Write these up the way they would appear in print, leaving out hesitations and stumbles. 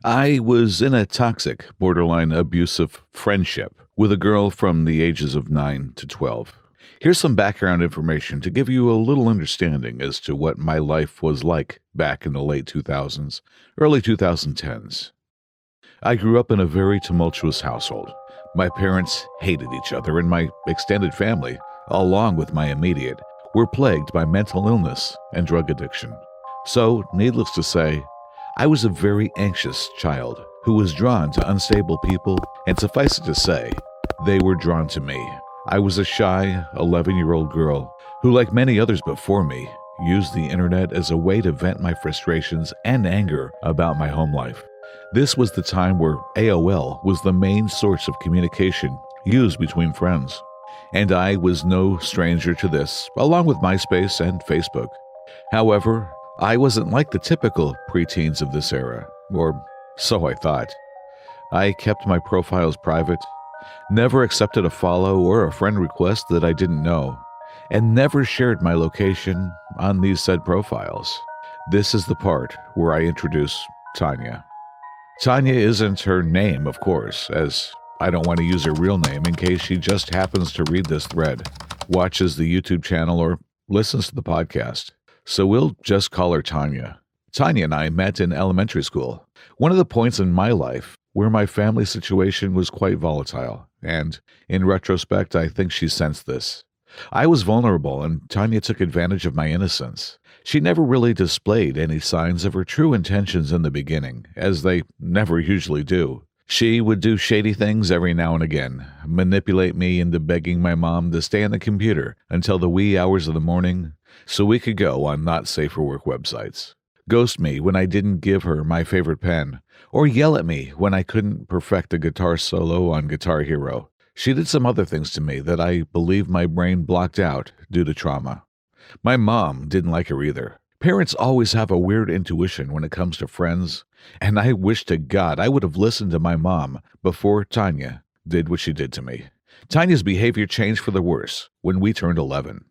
I was in a toxic, borderline abusive friendship with a girl from the ages of 9 to 12. Here's some background information to give you a little understanding as to what my life was like back in the late 2000s, early 2010s. I grew up in a very tumultuous household. My parents hated each other, and my extended family, along with my immediate, were plagued by mental illness and drug addiction. So, needless to say, I was a very anxious child who was drawn to unstable people, and suffice it to say, they were drawn to me. I was a shy 11-year-old girl who, like many others before me, used the internet as a way to vent my frustrations and anger about my home life. This was the time where AOL was the main source of communication used between friends, and I was no stranger to this, along with MySpace and Facebook. However, I wasn't like the typical preteens of this era, or so I thought. I kept my profiles private, never accepted a follow or a friend request that I didn't know, and never shared my location on these said profiles. This is the part where I introduce Tanya. Tanya isn't her name, of course, as I don't want to use her real name in case she just happens to read this thread, watches the YouTube channel, or listens to the podcast. So we'll just call her Tanya. Tanya and I met in elementary school, one of the points in my life where my family situation was quite volatile, and in retrospect, I think she sensed this. I was vulnerable, and Tanya took advantage of my innocence. She never really displayed any signs of her true intentions in the beginning, as they never usually do. She would do shady things every now and again, manipulate me into begging my mom to stay on the computer until the wee hours of the morning so we could go on not safe for work websites, ghost me when I didn't give her my favorite pen, or yell at me when I couldn't perfect a guitar solo on Guitar Hero. She did some other things to me that I believe my brain blocked out due to trauma. My mom didn't like her either. Parents always have a weird intuition when it comes to friends, and I wish to God I would have listened to my mom before Tanya did what she did to me. Tanya's behavior changed for the worse when we turned 11.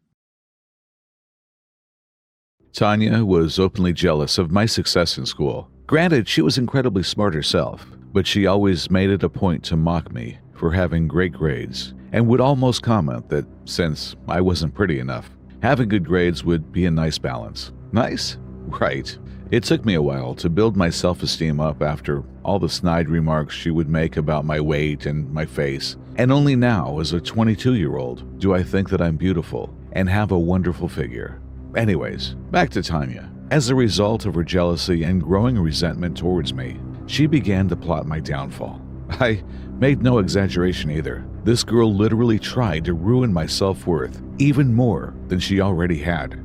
Tanya was openly jealous of my success in school. Granted, she was incredibly smart herself, but she always made it a point to mock me for having great grades, and would almost comment that since I wasn't pretty enough, having good grades would be a nice balance. Nice? Right. It took me a while to build my self-esteem up after all the snide remarks she would make about my weight and my face, and only now, as a 22-year-old, do I think that I'm beautiful and have a wonderful figure. Anyways, back to Tanya. As a result of her jealousy and growing resentment towards me, she began to plot my downfall. I made no exaggeration either. This girl literally tried to ruin my self-worth even more than she already had.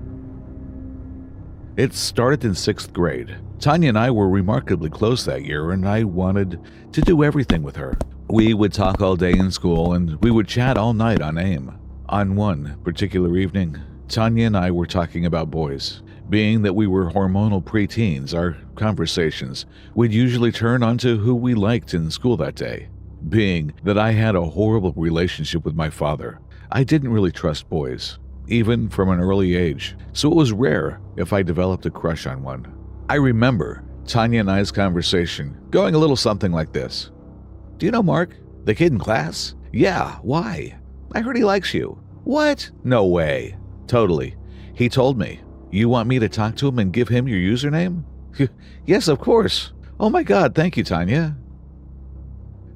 It started in 6th grade. Tanya and I were remarkably close that year, and I wanted to do everything with her. We would talk all day in school, and we would chat all night on AIM. On one particular evening, Tanya and I were talking about boys. Being that we were hormonal preteens, our conversations would usually turn onto who we liked in school that day. Being that I had a horrible relationship with my father, I didn't really trust boys, even from an early age, so it was rare if I developed a crush on one. I remember Tanya and I's conversation going a little something like this. "Do you know Mark, the kid in class?" "Yeah, why?" "I heard he likes you." "What? No way." "Totally. He told me. You want me to talk to him and give him your username?" "Yes, of course." "Oh my God, thank you, Tanya."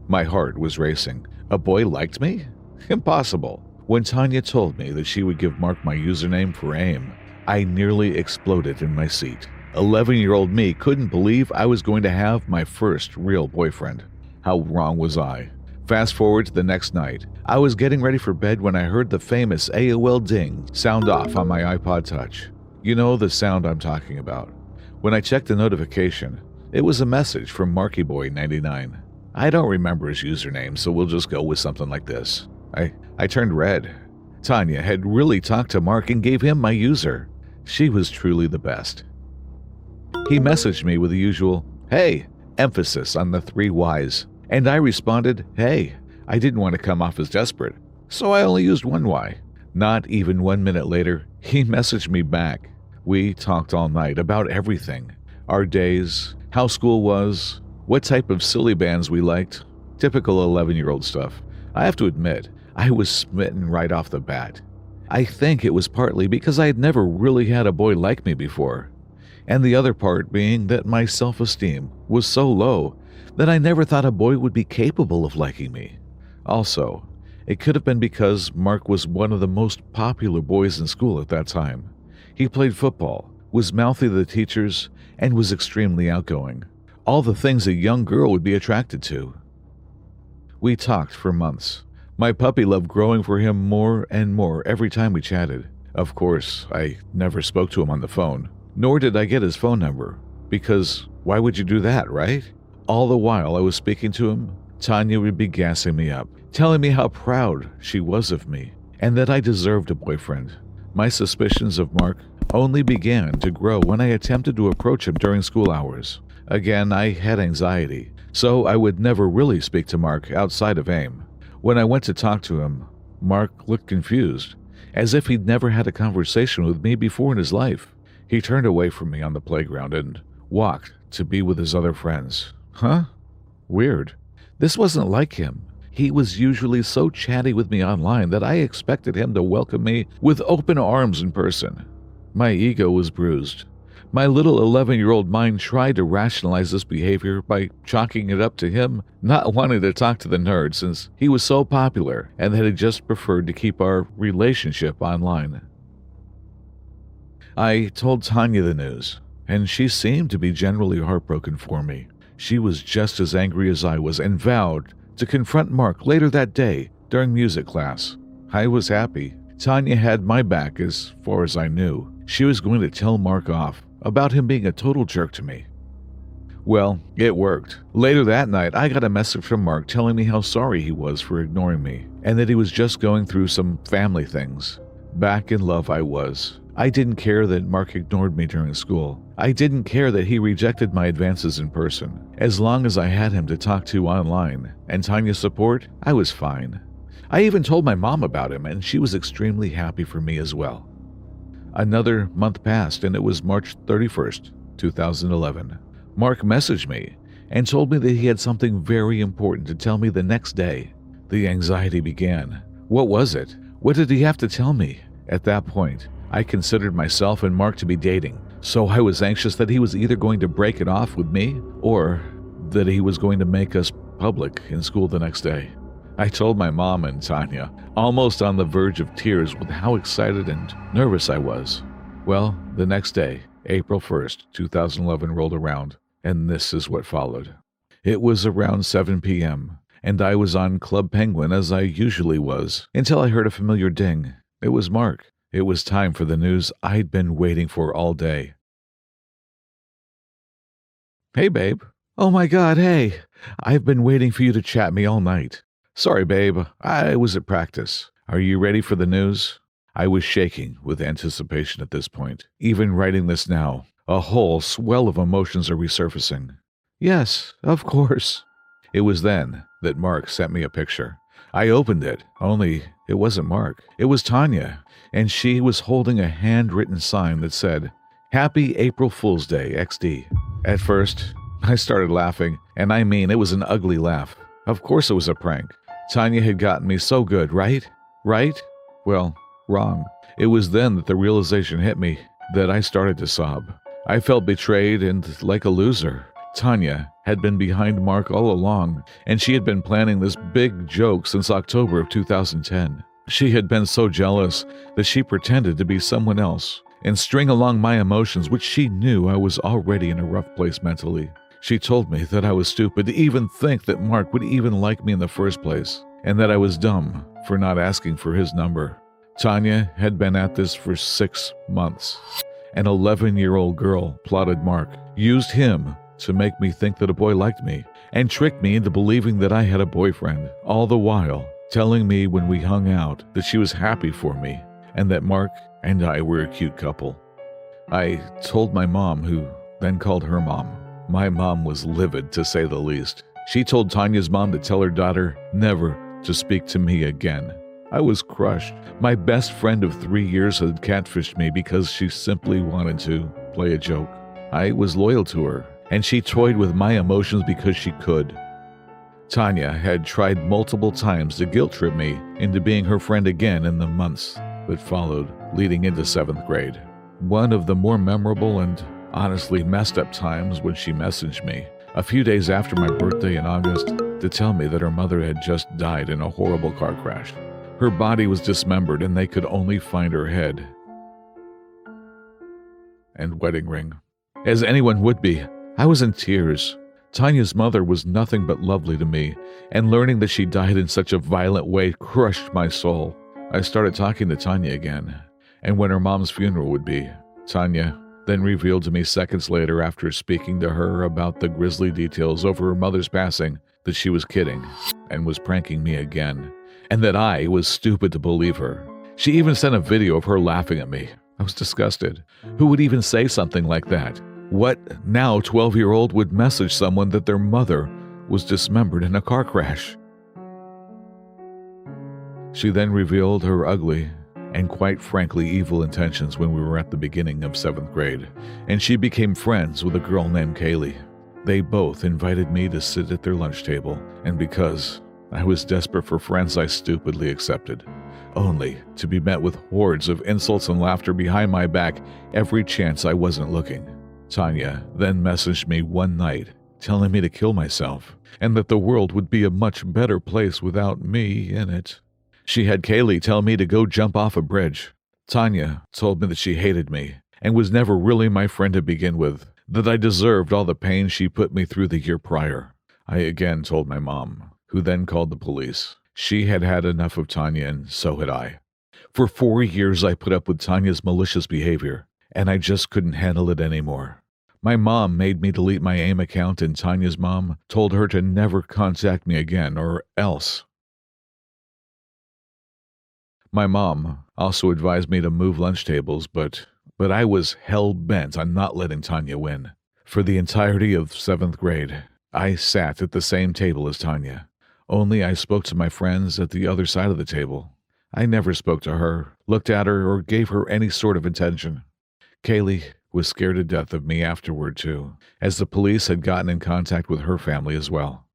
My heart was racing. A boy liked me? Impossible. When Tanya told me that she would give Mark my username for AIM, I nearly exploded in my seat. 11-year-old me couldn't believe I was going to have my first real boyfriend. How wrong was I? Fast forward to the next night. I was getting ready for bed when I heard the famous AOL ding sound off on my iPod Touch. You know the sound I'm talking about. When I checked the notification, it was a message from MarkyBoy99. I don't remember his username, so we'll just go with something like this. I turned red. Tanya had really talked to Mark and gave him my user. She was truly the best. He messaged me with the usual, "Hey," emphasis on the 3 Ys, and I responded, "Hey." I didn't want to come off as desperate, so I only used 1 Y. Not even 1 minute later, he messaged me back. We talked all night about everything. Our days, how school was, what type of silly bands we liked. Typical 11-year-old stuff. I have to admit, I was smitten right off the bat. I think it was partly because I had never really had a boy like me before, and the other part being that my self-esteem was so low that I never thought a boy would be capable of liking me. Also, it could have been because Mark was one of the most popular boys in school at that time. He played football, was mouthy to the teachers, and was extremely outgoing. All the things a young girl would be attracted to. We talked for months. My puppy loved growing for him more and more every time we chatted. Of course, I never spoke to him on the phone, nor did I get his phone number, because why would you do that, right? All the while I was speaking to him, Tanya would be gassing me up, telling me how proud she was of me, and that I deserved a boyfriend. My suspicions of Mark only began to grow when I attempted to approach him during school hours. Again, I had anxiety, so I would never really speak to Mark outside of AIM. When I went to talk to him, Mark looked confused, as if he'd never had a conversation with me before in his life. He turned away from me on the playground and walked to be with his other friends. Huh? Weird. This wasn't like him. He was usually so chatty with me online that I expected him to welcome me with open arms in person. My ego was bruised. My little 11-year-old mind tried to rationalize this behavior by chalking it up to him not wanting to talk to the nerd since he was so popular and that he just preferred to keep our relationship online. I told Tanya the news, and she seemed to be generally heartbroken for me. She was just as angry as I was and vowed to confront Mark later that day during music class. I was happy. Tanya had my back as far as I knew. She was going to tell Mark off about him being a total jerk to me. Well, it worked. Later that night, I got a message from Mark telling me how sorry he was for ignoring me and that he was just going through some family things. Back in love I was. I didn't care that Mark ignored me during school. I didn't care that he rejected my advances in person. As long as I had him to talk to online and Tanya's support, I was fine. I even told my mom about him, and she was extremely happy for me as well. Another month passed, and it was March 31st, 2011. Mark messaged me and told me that he had something very important to tell me the next day. The anxiety began. What was it? What did he have to tell me? At that point, I considered myself and Mark to be dating, so I was anxious that he was either going to break it off with me or that he was going to make us public in school the next day. I told my mom and Tanya, almost on the verge of tears with how excited and nervous I was. Well, the next day, April 1st, 2011 rolled around, and this is what followed. It was around 7 p.m., and I was on Club Penguin as I usually was, until I heard a familiar ding. It was Mark. It was time for the news I'd been waiting for all day. Hey, babe. Oh my God, hey. I've been waiting for you to chat me all night. Sorry, babe. I was at practice. Are you ready for the news? I was shaking with anticipation at this point. Even writing this now, a whole swell of emotions are resurfacing. Yes, of course. It was then that Mark sent me a picture. I opened it, only it wasn't Mark. It was Tanya, and she was holding a handwritten sign that said, Happy April Fool's Day, XD. At first, I started laughing, and I mean it was an ugly laugh. Of course it was a prank. Tanya had gotten me so good, right? Right? Well, wrong. It was then that the realization hit me that I started to sob. I felt betrayed and like a loser. Tanya had been behind Mark all along, and she had been planning this big joke since October of 2010. She had been so jealous that she pretended to be someone else and string along my emotions, which she knew I was already in a rough place mentally. She told me that I was stupid to even think that Mark would even like me in the first place, and that I was dumb for not asking for his number. Tanya had been at this for 6 months. An 11-year-old girl plotted Mark, used him to make me think that a boy liked me, and tricked me into believing that I had a boyfriend, all the while telling me when we hung out that she was happy for me, and that Mark and I were a cute couple. I told my mom, who then called her mom. My mom was livid, to say the least. She told Tanya's mom to tell her daughter never to speak to me again. I was crushed. My best friend of 3 years had catfished me because she simply wanted to play a joke. I was loyal to her, and she toyed with my emotions because she could. Tanya had tried multiple times to guilt trip me into being her friend again in the months that followed, leading into 7th grade. One of the more memorable and honestly messed up times when she messaged me a few days after my birthday in August to tell me that her mother had just died in a horrible car crash. Her body was dismembered and they could only find her head and wedding ring. As anyone would be, I was in tears. Tanya's mother was nothing but lovely to me, and learning that she died in such a violent way crushed my soul. I started talking to Tanya again, and when her mom's funeral would be, Tanya then revealed to me seconds later, after speaking to her about the grisly details over her mother's passing, that she was kidding and was pranking me again, and that I was stupid to believe her. She even sent a video of her laughing at me. I was disgusted. Who would even say something like that? What now 12-year-old would message someone that their mother was dismembered in a car crash? She then revealed her ugly and quite frankly evil intentions when we were at the beginning of 7th grade, and she became friends with a girl named Kaylee. They both invited me to sit at their lunch table, and because I was desperate for friends, I stupidly accepted, only to be met with hordes of insults and laughter behind my back every chance I wasn't looking. Tanya then messaged me one night telling me to kill myself and that the world would be a much better place without me in it. She had Kaylee tell me to go jump off a bridge. Tanya told me that she hated me and was never really my friend to begin with, that I deserved all the pain she put me through the year prior. I again told my mom, who then called the police. She had had enough of Tanya, and so had I. For 4 years I put up with Tanya's malicious behavior, and I just couldn't handle it anymore. My mom made me delete my AIM account, and Tanya's mom told her to never contact me again or else. My mom also advised me to move lunch tables, but I was hell-bent on not letting Tanya win. For the entirety of 7th grade, I sat at the same table as Tanya, only I spoke to my friends at the other side of the table. I never spoke to her, looked at her, or gave her any sort of attention. Kaylee was scared to death of me afterward, too, as the police had gotten in contact with her family as well.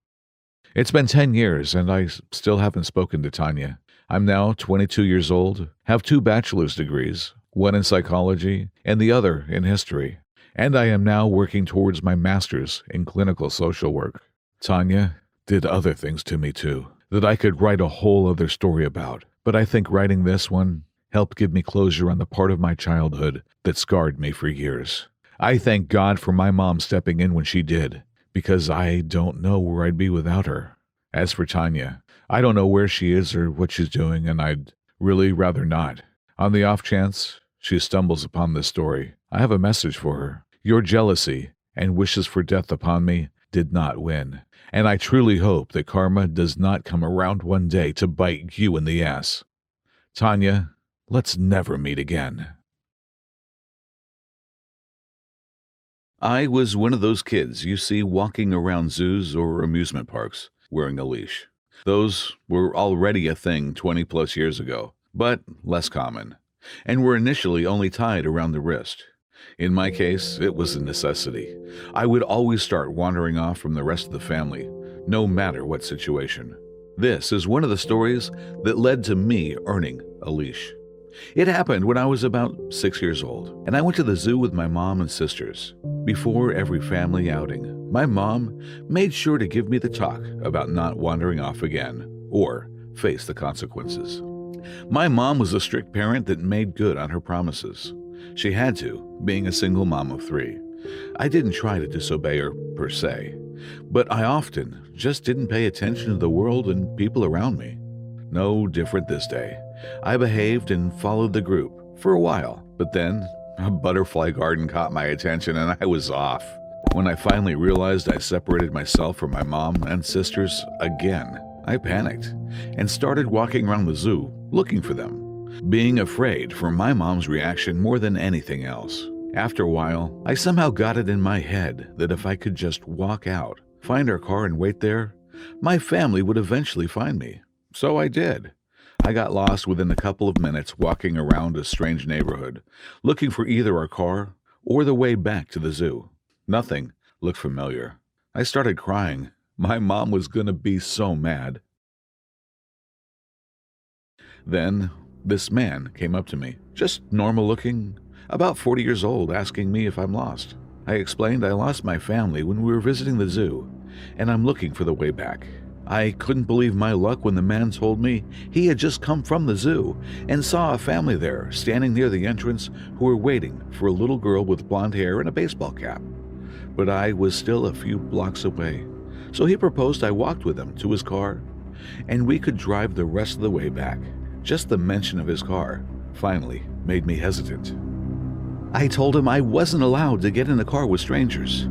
It's been 10 years, and I still haven't spoken to Tanya. I'm now 22 years old, have 2 bachelor's degrees, one in psychology and the other in history, and I am now working towards my master's in clinical social work. Tanya did other things to me too, that I could write a whole other story about, but I think writing this one helped give me closure on the part of my childhood that scarred me for years. I thank God for my mom stepping in when she did, because I don't know where I'd be without her. As for Tanya, I don't know where she is or what she's doing, and I'd really rather not. On the off chance she stumbles upon this story, I have a message for her. Your jealousy and wishes for death upon me did not win, and I truly hope that karma does not come around one day to bite you in the ass. Tanya, let's never meet again. I was one of those kids you see walking around zoos or amusement parks wearing a leash. Those were already a thing 20 plus years ago, but less common, and were initially only tied around the wrist. In my case, it was a necessity. I would always start wandering off from the rest of the family, no matter what situation. This is one of the stories that led to me earning a leash. It happened when I was about 6 years old, and I went to the zoo with my mom and sisters. Before every family outing, my mom made sure to give me the talk about not wandering off again, or face the consequences. My mom was a strict parent that made good on her promises. She had to, being a single mom of 3. I didn't try to disobey her, per se, but I often just didn't pay attention to the world and people around me. No different this day. I behaved and followed the group for a while, but then a butterfly garden caught my attention and I was off. When I finally realized I separated myself from my mom and sisters again, I panicked and started walking around the zoo looking for them, being afraid for my mom's reaction more than anything else. After a while, I somehow got it in my head that if I could just walk out, find our car and wait there, my family would eventually find me. So I did. I got lost within a couple of minutes walking around a strange neighborhood, looking for either our car or the way back to the zoo. Nothing looked familiar. I started crying. My mom was going to be so mad. Then this man came up to me, just normal looking, about 40 years old, asking me if I'm lost. I explained I lost my family when we were visiting the zoo, and I'm looking for the way back. I couldn't believe my luck when the man told me he had just come from the zoo and saw a family there standing near the entrance who were waiting for a little girl with blonde hair and a baseball cap. But I was still a few blocks away, so he proposed I walked with him to his car, and we could drive the rest of the way back. Just the mention of his car finally made me hesitant. I told him I wasn't allowed to get in a car with strangers.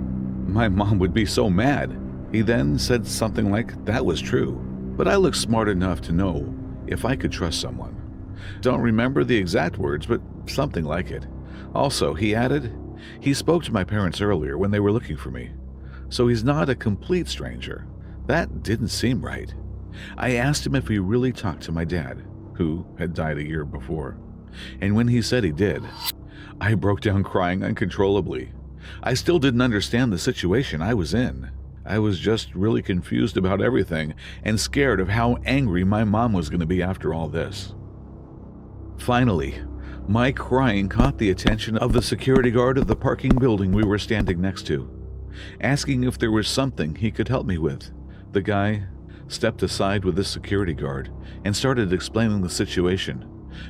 My mom would be so mad. He then said something like that was true, but I looked smart enough to know if I could trust someone. Don't remember the exact words, but something like it. Also, he added, he spoke to my parents earlier when they were looking for me, so he's not a complete stranger. That didn't seem right. I asked him if he really talked to my dad, who had died a year before, and when he said he did, I broke down crying uncontrollably. I still didn't understand the situation I was in. I was just really confused about everything and scared of how angry my mom was going to be after all this. Finally, my crying caught the attention of the security guard of the parking building we were standing next to, asking if there was something he could help me with. The guy stepped aside with the security guard and started explaining the situation,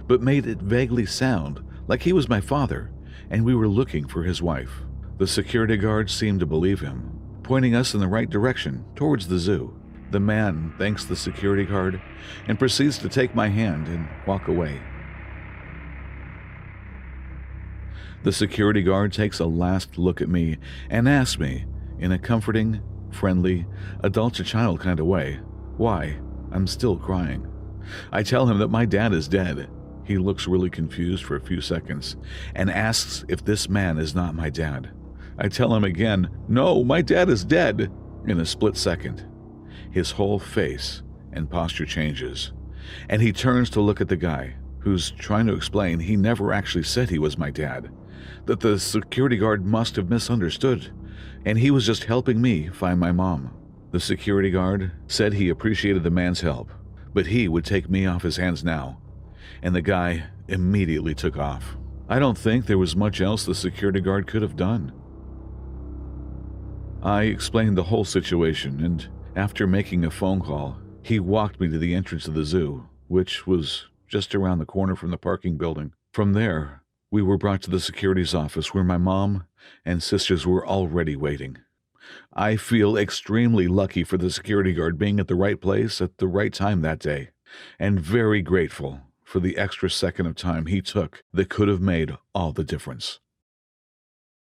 but made it vaguely sound like he was my father and we were looking for his wife. The security guard seemed to believe him, pointing us in the right direction towards the zoo. The man thanks the security guard and proceeds to take my hand and walk away. The security guard takes a last look at me and asks me, in a comforting, friendly, adult-to-child kind of way, why I'm still crying. I tell him that my dad is dead. He looks really confused for a few seconds and asks if this man is not my dad. I tell him again, no, my dad is dead. In a split second, his whole face and posture changes, and he turns to look at the guy, who's trying to explain he never actually said he was my dad, that the security guard must have misunderstood, and he was just helping me find my mom. The security guard said he appreciated the man's help, but he would take me off his hands now, and the guy immediately took off. I don't think there was much else the security guard could have done. I explained the whole situation, and after making a phone call, he walked me to the entrance of the zoo, which was just around the corner from the parking building. From there, we were brought to the security's office where my mom and sisters were already waiting. I feel extremely lucky for the security guard being at the right place at the right time that day, and very grateful for the extra second of time he took that could have made all the difference.